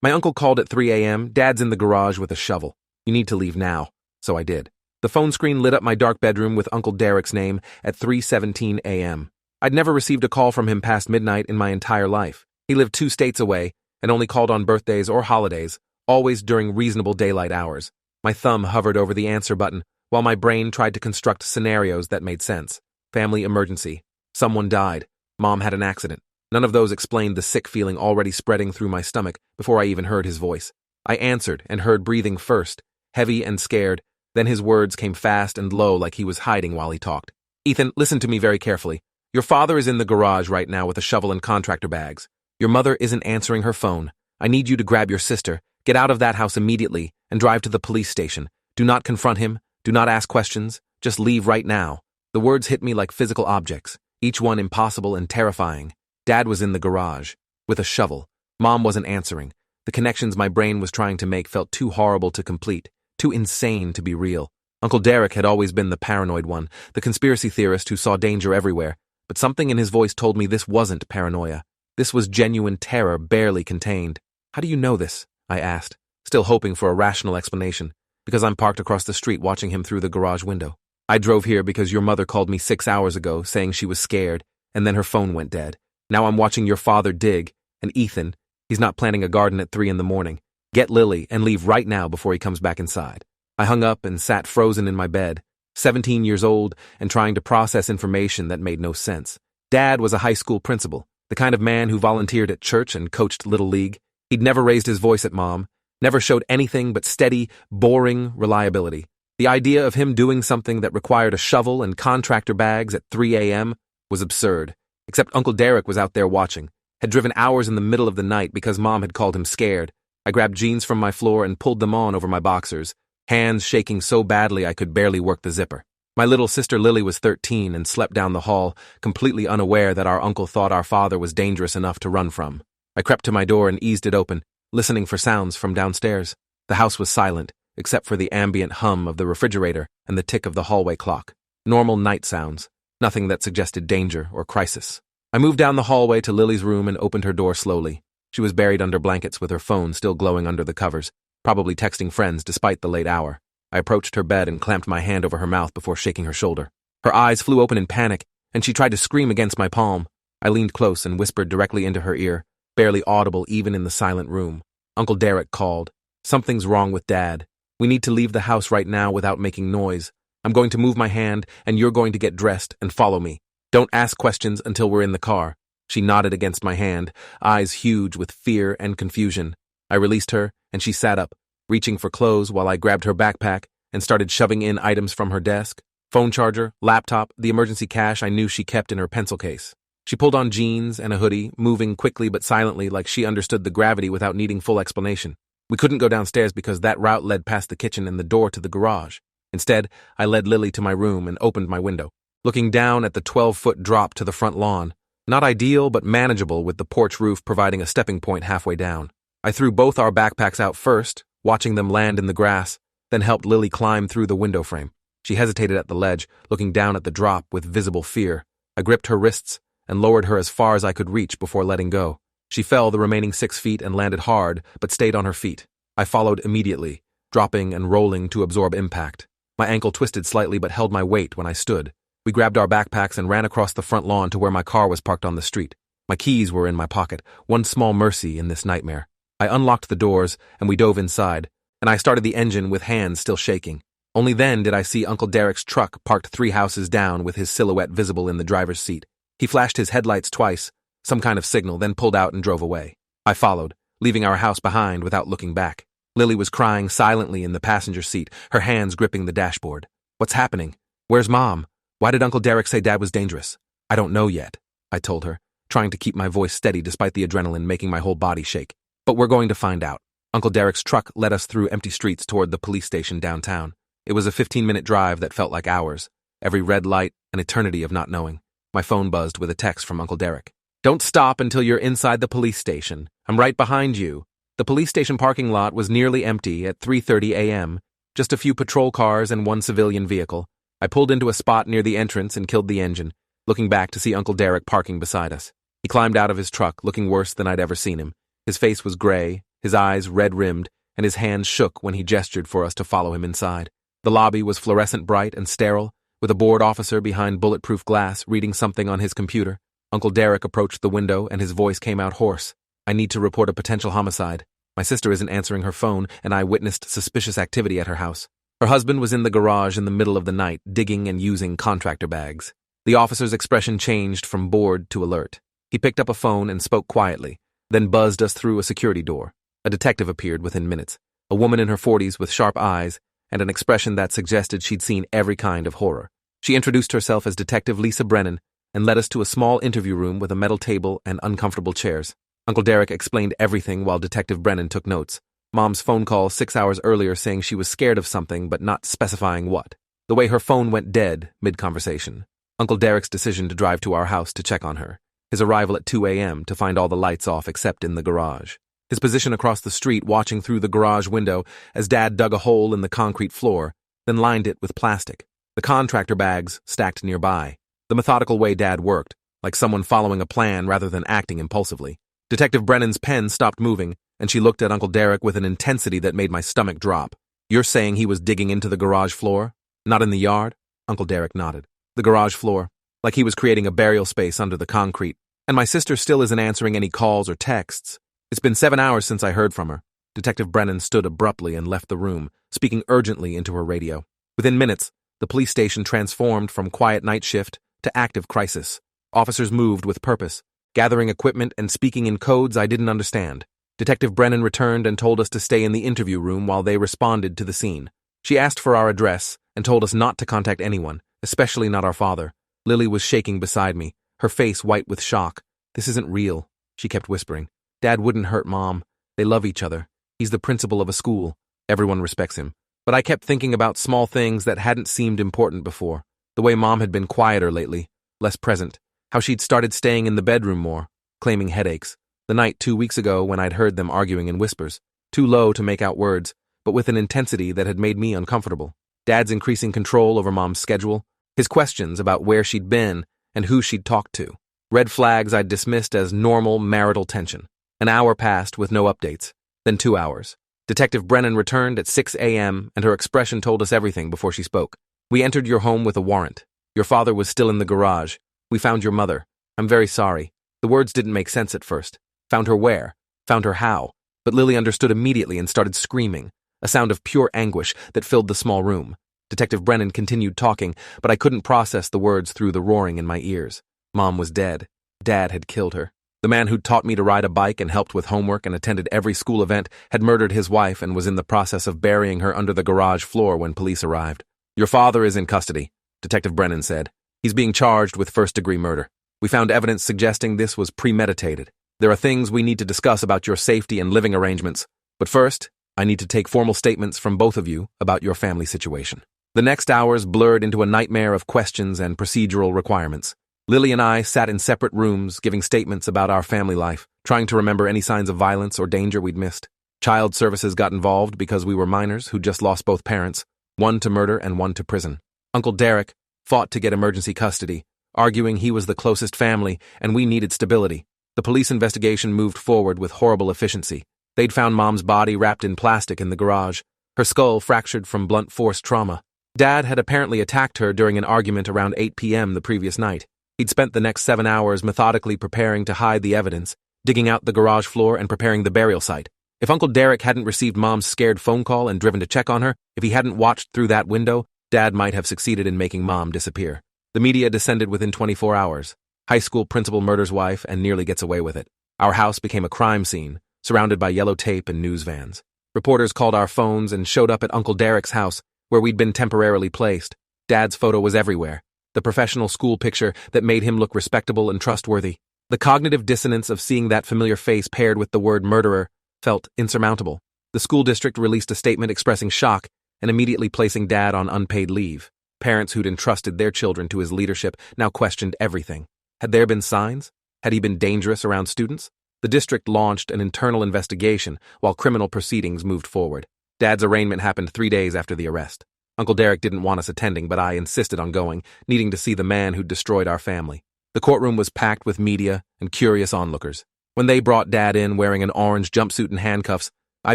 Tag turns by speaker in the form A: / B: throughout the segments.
A: My uncle called at 3 a.m. Dad's in the garage with a shovel. You need to leave now. So I did. The phone screen lit up my dark bedroom with Uncle Derek's name at 3:17 a.m. I'd never received a call from him past midnight in my entire life. He lived 2 states away and only called on birthdays or holidays, always during reasonable daylight hours. My thumb hovered over the answer button while my brain tried to construct scenarios that made sense. Family emergency. Someone died. Mom had an accident. None of those explained the sick feeling already spreading through my stomach before I even heard his voice. I answered and heard breathing first, heavy and scared. Then his words came fast and low like he was hiding while he talked. Ethan, listen to me very carefully. Your father is in the garage right now with a shovel and contractor bags. Your mother isn't answering her phone. I need you to grab your sister, get out of that house immediately, and drive to the police station. Do not confront him. Do not ask questions. Just leave right now. The words hit me like physical objects, each one impossible and terrifying. Dad was in the garage, with a shovel. Mom wasn't answering. The connections my brain was trying to make felt too horrible to complete, too insane to be real. Uncle Derek had always been the paranoid one, the conspiracy theorist who saw danger everywhere, but something in his voice told me this wasn't paranoia. This was genuine terror, barely contained. How do you know this? I asked, still hoping for a rational explanation, because I'm parked across the street watching him through the garage window. I drove here because your mother called me 6 hours ago saying she was scared, and then her phone went dead. Now I'm watching your father dig, and Ethan, he's not planting a garden at 3 in the morning. Get Lily and leave right now before he comes back inside. I hung up and sat frozen in my bed, 17 years old and trying to process information that made no sense. Dad was a high school principal, the kind of man who volunteered at church and coached Little League. He'd never raised his voice at Mom, never showed anything but steady, boring reliability. The idea of him doing something that required a shovel and contractor bags at 3 a.m. was absurd. Except Uncle Derek was out there watching, had driven hours in the middle of the night because Mom had called him scared. I grabbed jeans from my floor and pulled them on over my boxers, hands shaking so badly I could barely work the zipper. My little sister Lily was 13 and slept down the hall, completely unaware that our uncle thought our father was dangerous enough to run from. I crept to my door and eased it open, listening for sounds from downstairs. The house was silent, except for the ambient hum of the refrigerator and the tick of the hallway clock. Normal night sounds, nothing that suggested danger or crisis. I moved down the hallway to Lily's room and opened her door slowly. She was buried under blankets with her phone still glowing under the covers, probably texting friends despite the late hour. I approached her bed and clamped my hand over her mouth before shaking her shoulder. Her eyes flew open in panic, and she tried to scream against my palm. I leaned close and whispered directly into her ear, barely audible even in the silent room. Uncle Derek called. Something's wrong with Dad. We need to leave the house right now without making noise. I'm going to move my hand, and you're going to get dressed and follow me. Don't ask questions until we're in the car. She nodded against my hand, eyes huge with fear and confusion. I released her, and she sat up, reaching for clothes while I grabbed her backpack and started shoving in items from her desk. Phone charger, laptop, the emergency cash I knew she kept in her pencil case. She pulled on jeans and a hoodie, moving quickly but silently like she understood the gravity without needing full explanation. We couldn't go downstairs because that route led past the kitchen and the door to the garage. Instead, I led Lily to my room and opened my window, looking down at the 12-foot drop to the front lawn. Not ideal, but manageable with the porch roof providing a stepping point halfway down. I threw both our backpacks out first, watching them land in the grass, then helped Lily climb through the window frame. She hesitated at the ledge, looking down at the drop with visible fear. I gripped her wrists and lowered her as far as I could reach before letting go. She fell the remaining 6 feet and landed hard, but stayed on her feet. I followed immediately, dropping and rolling to absorb impact. My ankle twisted slightly but held my weight when I stood. We grabbed our backpacks and ran across the front lawn to where my car was parked on the street. My keys were in my pocket, one small mercy in this nightmare. I unlocked the doors, and we dove inside, and I started the engine with hands still shaking. Only then did I see Uncle Derek's truck parked 3 houses down with his silhouette visible in the driver's seat. He flashed his headlights twice, some kind of signal, then pulled out and drove away. I followed, leaving our house behind without looking back. Lily was crying silently in the passenger seat, her hands gripping the dashboard. What's happening? Where's Mom? Why did Uncle Derek say Dad was dangerous? I don't know yet, I told her, trying to keep my voice steady despite the adrenaline making my whole body shake. But we're going to find out. Uncle Derek's truck led us through empty streets toward the police station downtown. It was a 15-minute drive that felt like hours. Every red light, an eternity of not knowing. My phone buzzed with a text from Uncle Derek. Don't stop until you're inside the police station. I'm right behind you. The police station parking lot was nearly empty at 3:30 a.m., just a few patrol cars and one civilian vehicle. I pulled into a spot near the entrance and killed the engine, looking back to see Uncle Derek parking beside us. He climbed out of his truck, looking worse than I'd ever seen him. His face was gray, his eyes red-rimmed, and his hands shook when he gestured for us to follow him inside. The lobby was fluorescent bright and sterile, with a bored officer behind bulletproof glass reading something on his computer. Uncle Derek approached the window and his voice came out hoarse. "I need to report a potential homicide. My sister isn't answering her phone, and I witnessed suspicious activity at her house. Her husband was in the garage in the middle of the night, digging and using contractor bags." The officer's expression changed from bored to alert. He picked up a phone and spoke quietly, then buzzed us through a security door. A detective appeared within minutes, a woman in her 40s with sharp eyes and an expression that suggested she'd seen every kind of horror. She introduced herself as Detective Lisa Brennan and led us to a small interview room with a metal table and uncomfortable chairs. Uncle Derek explained everything while Detective Brennan took notes. Mom's phone call 6 hours earlier saying she was scared of something but not specifying what. The way her phone went dead mid-conversation. Uncle Derek's decision to drive to our house to check on her. His arrival at 2 a.m. to find all the lights off except in the garage. His position across the street watching through the garage window as Dad dug a hole in the concrete floor, then lined it with plastic. The contractor bags stacked nearby. The methodical way Dad worked, like someone following a plan rather than acting impulsively. Detective Brennan's pen stopped moving, and she looked at Uncle Derek with an intensity that made my stomach drop. "You're saying he was digging into the garage floor? Not in the yard?" Uncle Derek nodded. "The garage floor. Like he was creating a burial space under the concrete. And my sister still isn't answering any calls or texts. It's been 7 hours since I heard from her." Detective Brennan stood abruptly and left the room, speaking urgently into her radio. Within minutes, the police station transformed from quiet night shift to active crisis. Officers moved with purpose, gathering equipment and speaking in codes I didn't understand. Detective Brennan returned and told us to stay in the interview room while they responded to the scene. She asked for our address and told us not to contact anyone, especially not our father. Lily was shaking beside me, her face white with shock. "This isn't real," she kept whispering. "Dad wouldn't hurt Mom. They love each other. He's the principal of a school. Everyone respects him." But I kept thinking about small things that hadn't seemed important before. The way Mom had been quieter lately, less present. How she'd started staying in the bedroom more, claiming headaches. The night 2 weeks ago when I'd heard them arguing in whispers. Too low to make out words, but with an intensity that had made me uncomfortable. Dad's increasing control over Mom's schedule. His questions about where she'd been and who she'd talked to. Red flags I'd dismissed as normal marital tension. An hour passed with no updates. Then 2 hours. Detective Brennan returned at 6 a.m. and her expression told us everything before she spoke. "We entered your home with a warrant. Your father was still in the garage. We found your mother. I'm very sorry." The words didn't make sense at first. Found her where? Found her how? But Lily understood immediately and started screaming, a sound of pure anguish that filled the small room. Detective Brennan continued talking, but I couldn't process the words through the roaring in my ears. Mom was dead. Dad had killed her. The man who'd taught me to ride a bike and helped with homework and attended every school event had murdered his wife and was in the process of burying her under the garage floor when police arrived. "Your father is in custody," Detective Brennan said. "He's being charged with first-degree murder. We found evidence suggesting this was premeditated. There are things we need to discuss about your safety and living arrangements. But first, I need to take formal statements from both of you about your family situation." The next hours blurred into a nightmare of questions and procedural requirements. Lily and I sat in separate rooms giving statements about our family life, trying to remember any signs of violence or danger we'd missed. Child services got involved because we were minors who just lost both parents, one to murder and one to prison. Uncle Derek fought to get emergency custody, arguing he was the closest family and we needed stability. The police investigation moved forward with horrible efficiency. They'd found Mom's body wrapped in plastic in the garage, her skull fractured from blunt force trauma. Dad had apparently attacked her during an argument around 8 p.m. the previous night. He'd spent the next 7 hours methodically preparing to hide the evidence, digging out the garage floor and preparing the burial site. If Uncle Derek hadn't received Mom's scared phone call and driven to check on her, if he hadn't watched through that window, Dad might have succeeded in making Mom disappear. The media descended within 24 hours. High school principal murders wife and nearly gets away with it. Our house became a crime scene, surrounded by yellow tape and news vans. Reporters called our phones and showed up at Uncle Derek's house, where we'd been temporarily placed. Dad's photo was everywhere. The professional school picture that made him look respectable and trustworthy. The cognitive dissonance of seeing that familiar face paired with the word murderer felt insurmountable. The school district released a statement expressing shock and immediately placing Dad on unpaid leave. Parents who'd entrusted their children to his leadership now questioned everything. Had there been signs? Had he been dangerous around students? The district launched an internal investigation while criminal proceedings moved forward. Dad's arraignment happened 3 days after the arrest. Uncle Derek didn't want us attending, but I insisted on going, needing to see the man who'd destroyed our family. The courtroom was packed with media and curious onlookers. When they brought Dad in wearing an orange jumpsuit and handcuffs, I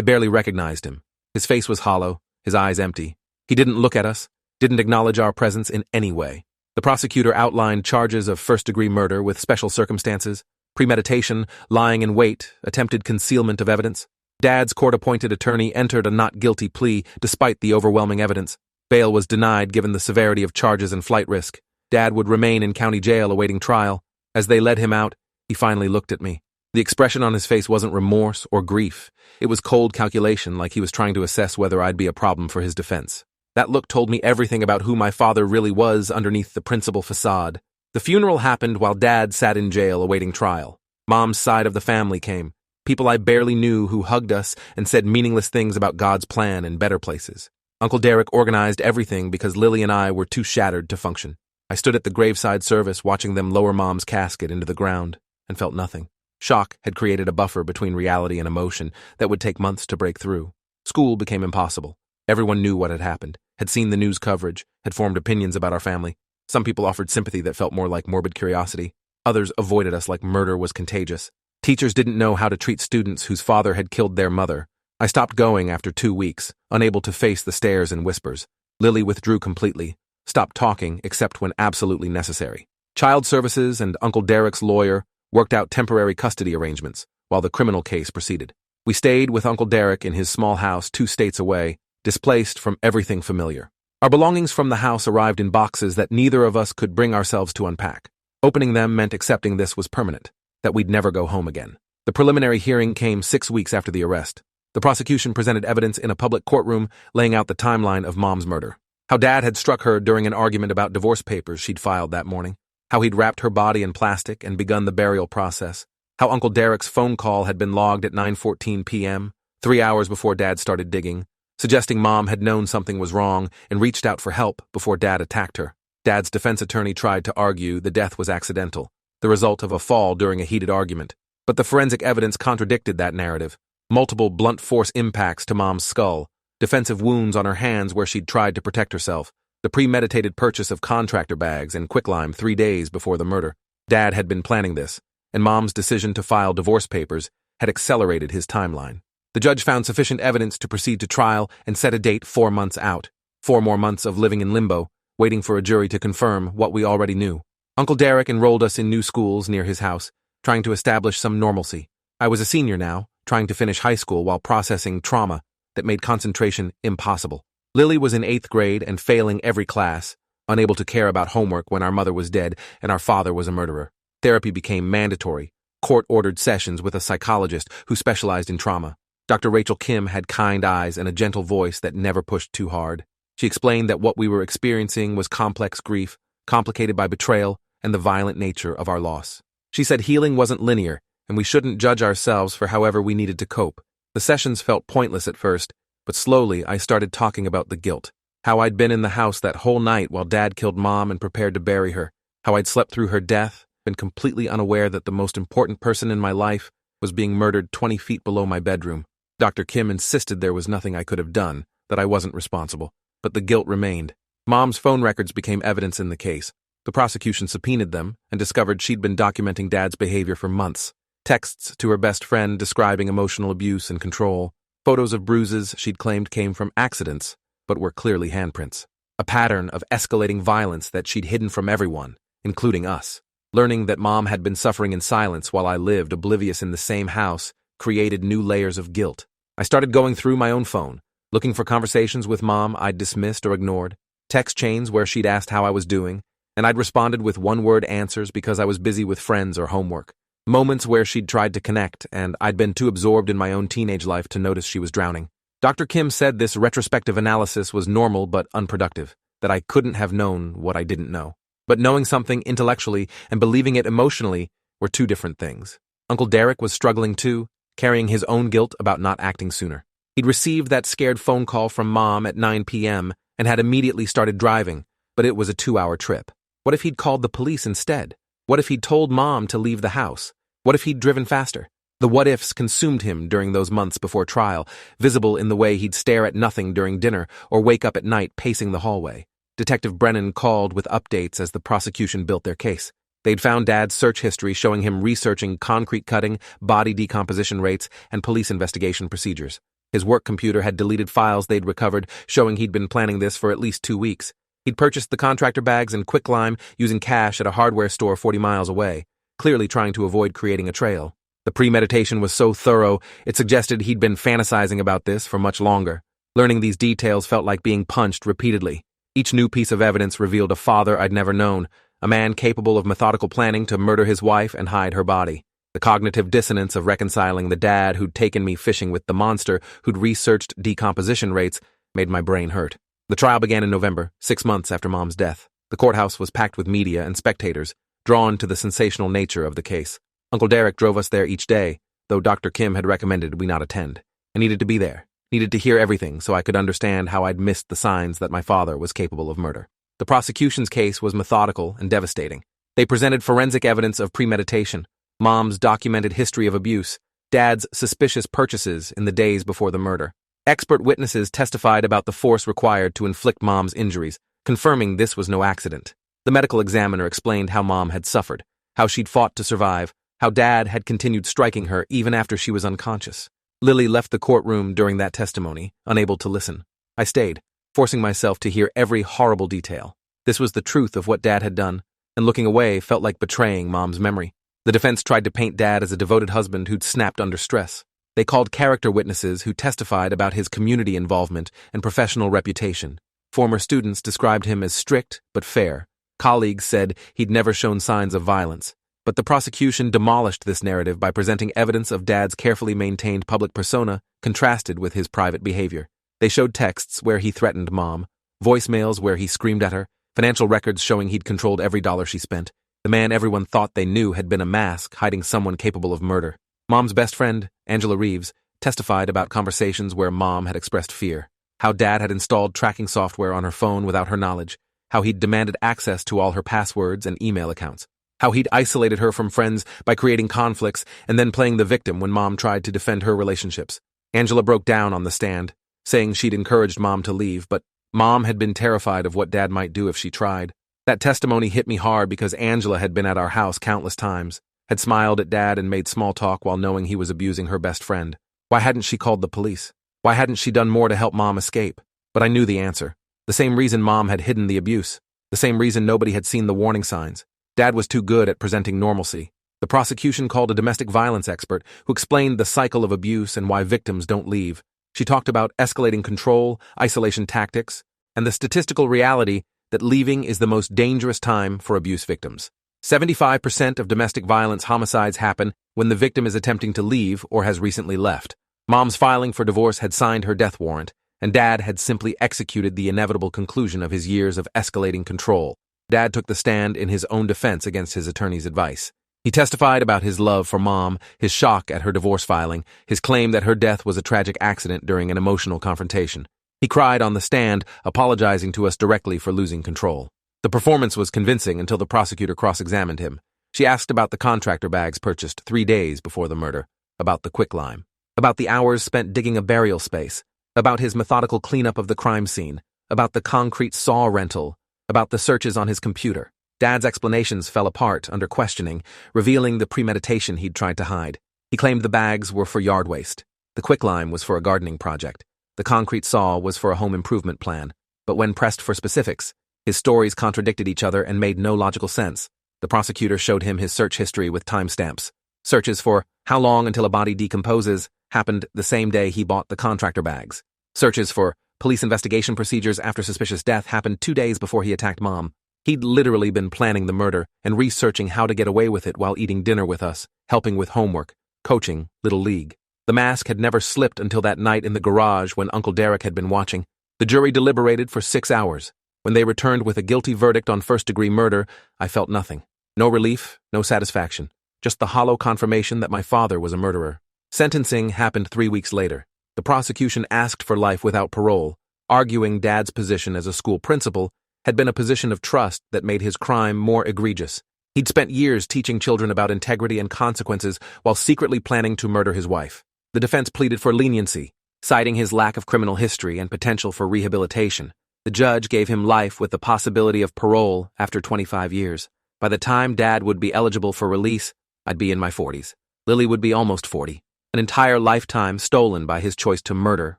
A: barely recognized him. His face was hollow, his eyes empty. He didn't look at us, didn't acknowledge our presence in any way. The prosecutor outlined charges of first-degree murder with special circumstances, premeditation, lying in wait, attempted concealment of evidence. Dad's court-appointed attorney entered a not guilty plea despite the overwhelming evidence. Bail was denied given the severity of charges and flight risk. Dad would remain in county jail awaiting trial. As they led him out, he finally looked at me. The expression on his face wasn't remorse or grief. It was cold calculation, like he was trying to assess whether I'd be a problem for his defense. That look told me everything about who my father really was underneath the principal facade. The funeral happened while Dad sat in jail awaiting trial. Mom's side of the family came. People I barely knew who hugged us and said meaningless things about God's plan and better places. Uncle Derek organized everything because Lily and I were too shattered to function. I stood at the graveside service watching them lower Mom's casket into the ground and felt nothing. Shock had created a buffer between reality and emotion that would take months to break through. School became impossible. Everyone knew what had happened, had seen the news coverage, had formed opinions about our family. Some people offered sympathy that felt more like morbid curiosity. Others avoided us like murder was contagious. Teachers didn't know how to treat students whose father had killed their mother. I stopped going after 2 weeks, unable to face the stares and whispers. Lily withdrew completely, stopped talking except when absolutely necessary. Child Services and Uncle Derek's lawyer worked out temporary custody arrangements while the criminal case proceeded. We stayed with Uncle Derek in his small house 2 states away, displaced from everything familiar. Our belongings from the house arrived in boxes that neither of us could bring ourselves to unpack. Opening them meant accepting this was permanent, that we'd never go home again. The preliminary hearing came 6 weeks after the arrest. The prosecution presented evidence in a public courtroom laying out the timeline of Mom's murder. How Dad had struck her during an argument about divorce papers she'd filed that morning. How he'd wrapped her body in plastic and begun the burial process. How Uncle Derek's phone call had been logged at 9:14 p.m., 3 hours before Dad started digging, suggesting Mom had known something was wrong and reached out for help before Dad attacked her. Dad's defense attorney tried to argue the death was accidental, the result of a fall during a heated argument. But the forensic evidence contradicted that narrative. Multiple blunt force impacts to Mom's skull, defensive wounds on her hands where she'd tried to protect herself, the premeditated purchase of contractor bags and quicklime 3 days before the murder. Dad had been planning this, and Mom's decision to file divorce papers had accelerated his timeline. The judge found sufficient evidence to proceed to trial and set a date 4 months out. 4 more months of living in limbo, waiting for a jury to confirm what we already knew. Uncle Derek enrolled us in new schools near his house, trying to establish some normalcy. I was a senior now, trying to finish high school while processing trauma that made concentration impossible. Lily was in 8th grade and failing every class, unable to care about homework when our mother was dead and our father was a murderer. Therapy became mandatory, court-ordered sessions with a psychologist who specialized in trauma. Dr. Rachel Kim had kind eyes and a gentle voice that never pushed too hard. She explained that what we were experiencing was complex grief, complicated by betrayal and the violent nature of our loss. She said healing wasn't linear, and we shouldn't judge ourselves for however we needed to cope. The sessions felt pointless at first, but slowly I started talking about the guilt. How I'd been in the house that whole night while Dad killed Mom and prepared to bury her. How I'd slept through her death, been completely unaware that the most important person in my life was being murdered 20 feet below my bedroom. Dr. Kim insisted there was nothing I could have done, that I wasn't responsible. But the guilt remained. Mom's phone records became evidence in the case. The prosecution subpoenaed them and discovered she'd been documenting Dad's behavior for months. Texts to her best friend describing emotional abuse and control. Photos of bruises she'd claimed came from accidents, but were clearly handprints. A pattern of escalating violence that she'd hidden from everyone, including us. Learning that Mom had been suffering in silence while I lived oblivious in the same house created new layers of guilt. I started going through my own phone, looking for conversations with Mom I'd dismissed or ignored, text chains where she'd asked how I was doing, and I'd responded with one-word answers because I was busy with friends or homework. Moments where she'd tried to connect, and I'd been too absorbed in my own teenage life to notice she was drowning. Dr. Kim said this retrospective analysis was normal but unproductive, that I couldn't have known what I didn't know. But knowing something intellectually and believing it emotionally were two different things. Uncle Derek was struggling too, carrying his own guilt about not acting sooner. He'd received that scared phone call from Mom at 9 p.m. and had immediately started driving, but it was a 2-hour trip. What if he'd called the police instead? What if he'd told Mom to leave the house? What if he'd driven faster? The what-ifs consumed him during those months before trial, visible in the way he'd stare at nothing during dinner or wake up at night pacing the hallway. Detective Brennan called with updates as the prosecution built their case. They'd found Dad's search history showing him researching concrete cutting, body decomposition rates, and police investigation procedures. His work computer had deleted files they'd recovered, showing he'd been planning this for at least 2 weeks. He'd purchased the contractor bags and quicklime using cash at a hardware store 40 miles away, clearly trying to avoid creating a trail. The premeditation was so thorough, it suggested he'd been fantasizing about this for much longer. Learning these details felt like being punched repeatedly. Each new piece of evidence revealed a father I'd never known, a man capable of methodical planning to murder his wife and hide her body. The cognitive dissonance of reconciling the dad who'd taken me fishing with the monster who'd researched decomposition rates made my brain hurt. The trial began in November, 6 months after Mom's death. The courthouse was packed with media and spectators, drawn to the sensational nature of the case. Uncle Derek drove us there each day, though Dr. Kim had recommended we not attend. I needed to be there, needed to hear everything so I could understand how I'd missed the signs that my father was capable of murder. The prosecution's case was methodical and devastating. They presented forensic evidence of premeditation, Mom's documented history of abuse, Dad's suspicious purchases in the days before the murder. Expert witnesses testified about the force required to inflict Mom's injuries, confirming this was no accident. The medical examiner explained how Mom had suffered, how she'd fought to survive, how Dad had continued striking her even after she was unconscious. Lily left the courtroom during that testimony, unable to listen. I stayed, forcing myself to hear every horrible detail. This was the truth of what Dad had done, and looking away felt like betraying Mom's memory. The defense tried to paint Dad as a devoted husband who'd snapped under stress. They called character witnesses who testified about his community involvement and professional reputation. Former students described him as strict but fair. Colleagues said he'd never shown signs of violence. But the prosecution demolished this narrative by presenting evidence of Dad's carefully maintained public persona contrasted with his private behavior. They showed texts where he threatened Mom, voicemails where he screamed at her, financial records showing he'd controlled every dollar she spent. The man everyone thought they knew had been a mask hiding someone capable of murder. Mom's best friend, Angela Reeves, testified about conversations where Mom had expressed fear, how Dad had installed tracking software on her phone without her knowledge, how he'd demanded access to all her passwords and email accounts, how he'd isolated her from friends by creating conflicts and then playing the victim when Mom tried to defend her relationships. Angela broke down on the stand, saying she'd encouraged Mom to leave, but Mom had been terrified of what Dad might do if she tried. That testimony hit me hard because Angela had been at our house countless times, had smiled at Dad and made small talk while knowing he was abusing her best friend. Why hadn't she called the police? Why hadn't she done more to help Mom escape? But I knew the answer. The same reason Mom had hidden the abuse. The same reason nobody had seen the warning signs. Dad was too good at presenting normalcy. The prosecution called a domestic violence expert who explained the cycle of abuse and why victims don't leave. She talked about escalating control, isolation tactics, and the statistical reality that leaving is the most dangerous time for abuse victims. 75% of domestic violence homicides happen when the victim is attempting to leave or has recently left. Mom's filing for divorce had signed her death warrant, and Dad had simply executed the inevitable conclusion of his years of escalating control. Dad took the stand in his own defense against his attorney's advice. He testified about his love for Mom, his shock at her divorce filing, his claim that her death was a tragic accident during an emotional confrontation. He cried on the stand, apologizing to us directly for losing control. The performance was convincing until the prosecutor cross-examined him. She asked about the contractor bags purchased 3 days before the murder, about the quicklime, about the hours spent digging a burial space, about his methodical cleanup of the crime scene, about the concrete saw rental, about the searches on his computer. Dad's explanations fell apart under questioning, revealing the premeditation he'd tried to hide. He claimed the bags were for yard waste. The quicklime was for a gardening project. The concrete saw was for a home improvement plan. But when pressed for specifics, his stories contradicted each other and made no logical sense. The prosecutor showed him his search history with timestamps. Searches for how long until a body decomposes happened the same day he bought the contractor bags. Searches for police investigation procedures after suspicious death happened 2 days before he attacked Mom. He'd literally been planning the murder and researching how to get away with it while eating dinner with us, helping with homework, coaching Little League. The mask had never slipped until that night in the garage when Uncle Derek had been watching. The jury deliberated for 6 hours. When they returned with a guilty verdict on first-degree murder, I felt nothing. No relief, no satisfaction. Just the hollow confirmation that my father was a murderer. Sentencing happened 3 weeks later. The prosecution asked for life without parole, arguing Dad's position as a school principal had been a position of trust that made his crime more egregious. He'd spent years teaching children about integrity and consequences while secretly planning to murder his wife. The defense pleaded for leniency, citing his lack of criminal history and potential for rehabilitation. The judge gave him life with the possibility of parole after 25 years. By the time Dad would be eligible for release, I'd be in my 40s. Lily would be almost 40. An entire lifetime stolen by his choice to murder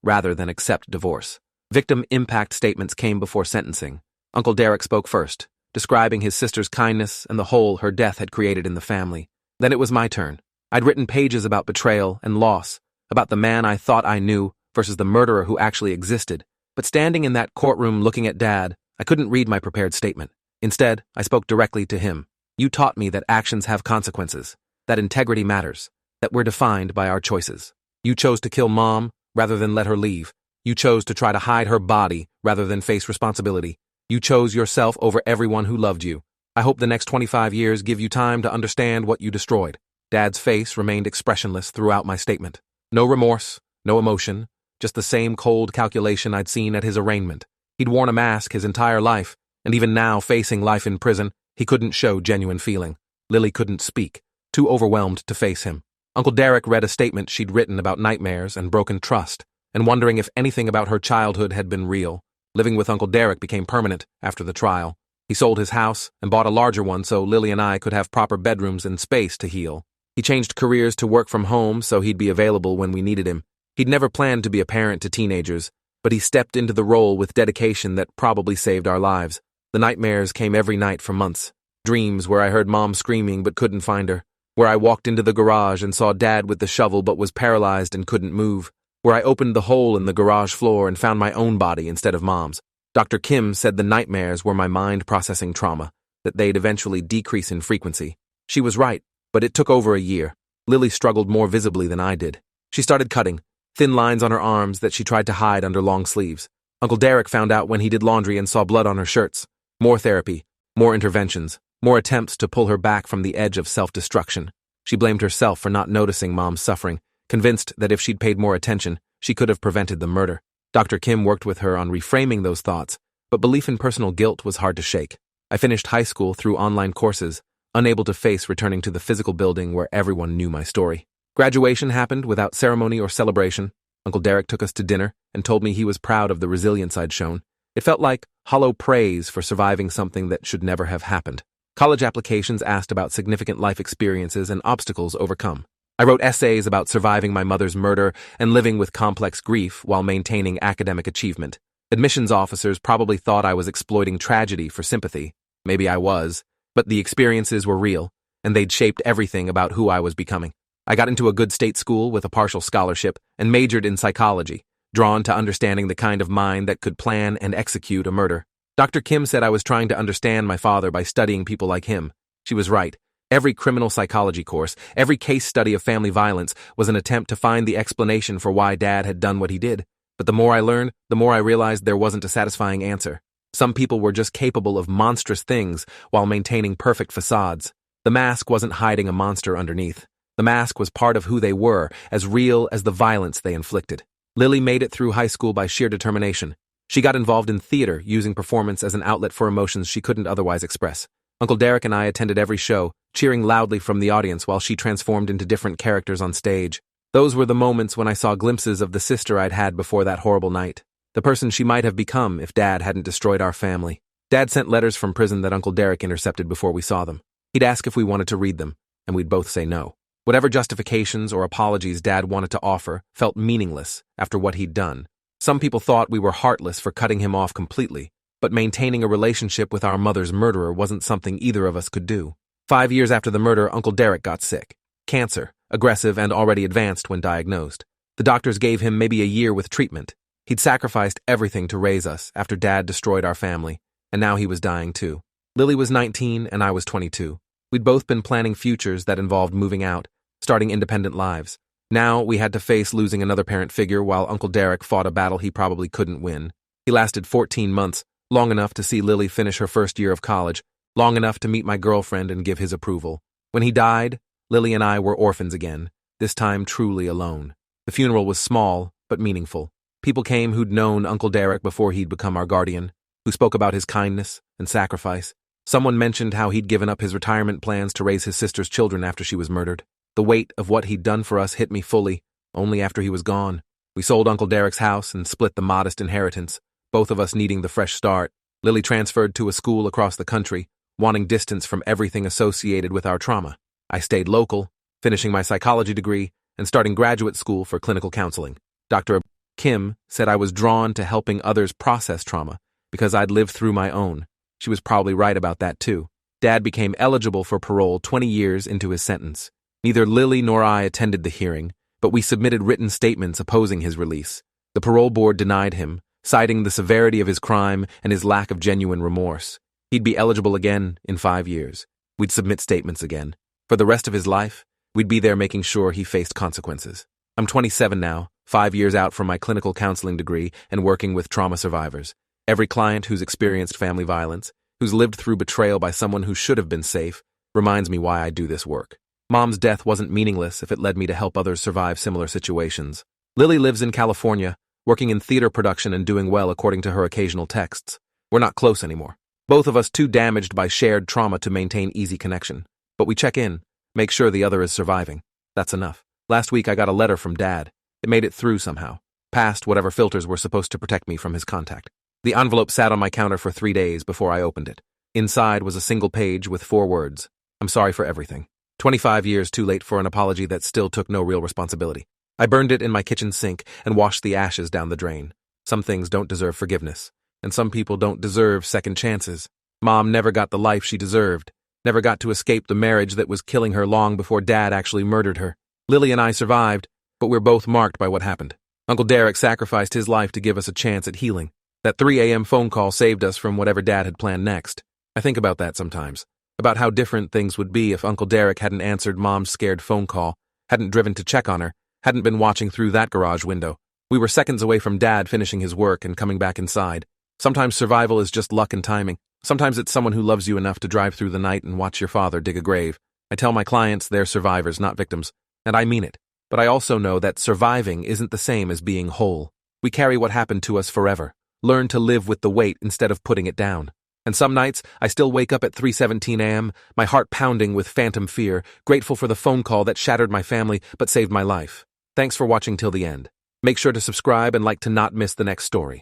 A: rather than accept divorce. Victim impact statements came before sentencing. Uncle Derek spoke first, describing his sister's kindness and the hole her death had created in the family. Then it was my turn. I'd written pages about betrayal and loss, about the man I thought I knew versus the murderer who actually existed. But standing in that courtroom looking at Dad, I couldn't read my prepared statement. Instead, I spoke directly to him. You taught me that actions have consequences, that integrity matters, that we're defined by our choices. You chose to kill Mom rather than let her leave. You chose to try to hide her body rather than face responsibility. You chose yourself over everyone who loved you. I hope the next 25 years give you time to understand what you destroyed. Dad's face remained expressionless throughout my statement. No remorse, no emotion, just the same cold calculation I'd seen at his arraignment. He'd worn a mask his entire life, and even now facing life in prison, he couldn't show genuine feeling. Lily couldn't speak, too overwhelmed to face him. Uncle Derek read a statement she'd written about nightmares and broken trust, and wondering if anything about her childhood had been real. Living with Uncle Derek became permanent after the trial. He sold his house and bought a larger one so Lily and I could have proper bedrooms and space to heal. He changed careers to work from home so he'd be available when we needed him. He'd never planned to be a parent to teenagers, but he stepped into the role with dedication that probably saved our lives. The nightmares came every night for months. Dreams where I heard Mom screaming but couldn't find her. Where I walked into the garage and saw Dad with the shovel but was paralyzed and couldn't move. Where I opened the hole in the garage floor and found my own body instead of Mom's. Dr. Kim said the nightmares were my mind processing trauma, that they'd eventually decrease in frequency. She was right, but it took over a year. Lily struggled more visibly than I did. She started cutting, thin lines on her arms that she tried to hide under long sleeves. Uncle Derek found out when he did laundry and saw blood on her shirts. More therapy, more interventions, more attempts to pull her back from the edge of self-destruction. She blamed herself for not noticing Mom's suffering, convinced that if she'd paid more attention, she could have prevented the murder. Dr. Kim worked with her on reframing those thoughts, but belief in personal guilt was hard to shake. I finished high school through online courses, unable to face returning to the physical building where everyone knew my story. Graduation happened without ceremony or celebration. Uncle Derek took us to dinner and told me he was proud of the resilience I'd shown. It felt like hollow praise for surviving something that should never have happened. College applications asked about significant life experiences and obstacles overcome. I wrote essays about surviving my mother's murder and living with complex grief while maintaining academic achievement. Admissions officers probably thought I was exploiting tragedy for sympathy. Maybe I was, but the experiences were real, and they'd shaped everything about who I was becoming. I got into a good state school with a partial scholarship and majored in psychology, drawn to understanding the kind of mind that could plan and execute a murder. Dr. Kim said I was trying to understand my father by studying people like him. She was right. Every criminal psychology course, every case study of family violence was an attempt to find the explanation for why Dad had done what he did. But the more I learned, the more I realized there wasn't a satisfying answer. Some people were just capable of monstrous things while maintaining perfect facades. The mask wasn't hiding a monster underneath. The mask was part of who they were, as real as the violence they inflicted. Lily made it through high school by sheer determination. She got involved in theater, using performance as an outlet for emotions she couldn't otherwise express. Uncle Derek and I attended every show, cheering loudly from the audience while she transformed into different characters on stage. Those were the moments when I saw glimpses of the sister I'd had before that horrible night. The person she might have become if Dad hadn't destroyed our family. Dad sent letters from prison that Uncle Derek intercepted before we saw them. He'd ask if we wanted to read them, and we'd both say no. Whatever justifications or apologies Dad wanted to offer felt meaningless after what he'd done. Some people thought we were heartless for cutting him off completely, but maintaining a relationship with our mother's murderer wasn't something either of us could do. 5 years after the murder, Uncle Derek got sick. Cancer, aggressive and already advanced when diagnosed. The doctors gave him maybe a year with treatment. He'd sacrificed everything to raise us after Dad destroyed our family, and now he was dying too. Lily was 19 and I was 22. We'd both been planning futures that involved moving out, starting independent lives. Now we had to face losing another parent figure while Uncle Derek fought a battle he probably couldn't win. He lasted 14 months, long enough to see Lily finish her first year of college, long enough to meet my girlfriend and give his approval. When he died, Lily and I were orphans again, this time truly alone. The funeral was small, but meaningful. People came who'd known Uncle Derek before he'd become our guardian, who spoke about his kindness and sacrifice. Someone mentioned how he'd given up his retirement plans to raise his sister's children after she was murdered. The weight of what he'd done for us hit me fully, only after he was gone. We sold Uncle Derek's house and split the modest inheritance, both of us needing the fresh start. Lily transferred to a school across the country, wanting distance from everything associated with our trauma. I stayed local, finishing my psychology degree and starting graduate school for clinical counseling. Dr. Kim said I was drawn to helping others process trauma because I'd lived through my own. She was probably right about that too. Dad became eligible for parole 20 years into his sentence. Neither Lily nor I attended the hearing, but we submitted written statements opposing his release. The parole board denied him, citing the severity of his crime and his lack of genuine remorse. He'd be eligible again in 5 years. We'd submit statements again. For the rest of his life, we'd be there making sure he faced consequences. I'm 27 now, 5 years out from my clinical counseling degree and working with trauma survivors. Every client who's experienced family violence, who's lived through betrayal by someone who should have been safe, reminds me why I do this work. Mom's death wasn't meaningless if it led me to help others survive similar situations. Lily lives in California, working in theater production and doing well according to her occasional texts. We're not close anymore. Both of us too damaged by shared trauma to maintain easy connection. But we check in, make sure the other is surviving. That's enough. Last week I got a letter from Dad. It made it through somehow, past whatever filters were supposed to protect me from his contact. The envelope sat on my counter for 3 days before I opened it. Inside was a single page with 4 words. I'm sorry for everything. 25 years too late for an apology that still took no real responsibility. I burned it in my kitchen sink and washed the ashes down the drain. Some things don't deserve forgiveness, and some people don't deserve second chances. Mom never got the life she deserved, never got to escape the marriage that was killing her long before Dad actually murdered her. Lily and I survived, but we're both marked by what happened. Uncle Derek sacrificed his life to give us a chance at healing. That 3 a.m. phone call saved us from whatever Dad had planned next. I think about that sometimes, about how different things would be if Uncle Derek hadn't answered Mom's scared phone call, hadn't driven to check on her, hadn't been watching through that garage window. We were seconds away from Dad finishing his work and coming back inside. Sometimes survival is just luck and timing. Sometimes it's someone who loves you enough to drive through the night and watch your father dig a grave. I tell my clients they're survivors, not victims, and I mean it. But I also know that surviving isn't the same as being whole. We carry what happened to us forever. Learn to live with the weight instead of putting it down. And some nights, I still wake up at 3:17 a.m., my heart pounding with phantom fear, grateful for the phone call that shattered my family but saved my life. Thanks for watching till the end. Make sure to subscribe and like to not miss the next story.